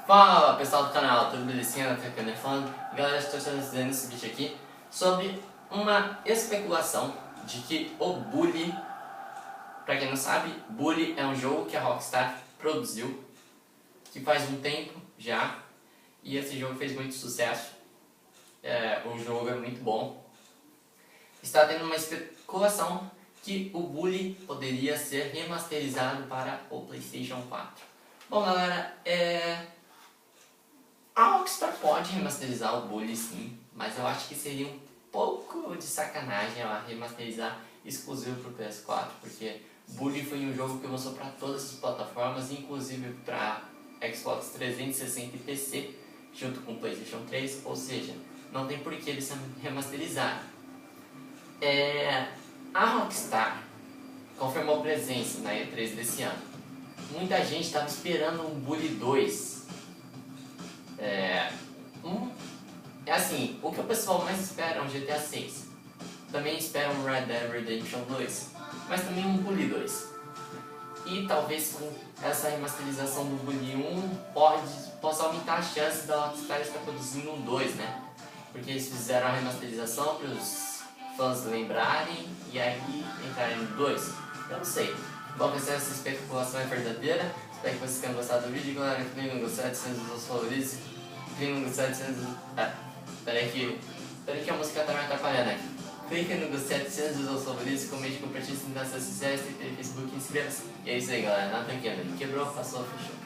Fala pessoal do canal, tudo belezinha? Até que eu falando. Galera, estou trazendo esse vídeo aqui sobre uma especulação de que o Bully, pra quem não sabe, Bully é um jogo que a Rockstar produziu, que faz um tempo já, e esse jogo fez muito sucesso. O jogo é muito bom. Está tendo uma especulação que o Bully poderia ser remasterizado para o PlayStation 4. Bom galera, a Rockstar pode remasterizar o Bully sim, mas eu acho que seria um pouco de sacanagem ela remasterizar exclusivo para o PS4, porque Bully foi um jogo que lançou para todas as plataformas, inclusive para Xbox 360 e PC, junto com o PlayStation 3, ou seja, não tem por que eles remasterizarem. A Rockstar confirmou presença na E3 desse ano. Muita gente estava esperando um Bully 2. Assim, o que o pessoal mais espera é um GTA 6. Também espera um Red Dead Redemption 2, mas também um Bully 2. E talvez com essa remasterização do Bully 1 possa aumentar a chance da Rockstar estar produzindo um 2, né? Porque eles fizeram a remasterização para os fãs lembrarem e aí entrarem no 2. Eu não sei. Bom, se essa especulação é verdadeira, espero que vocês tenham gostado do vídeo, galera. Clique no gostei de ser um dos favoritos. Clique no gostei de ser Peraí que a música tá me atrapalhando aqui. Clique no gostei de ser um dos favoritos, comente, compartilhe nas redes sociais, Twitter, Facebook e inscreva-se. E é isso aí, galera. Nada pequeno. Quebrou, passou, fechou.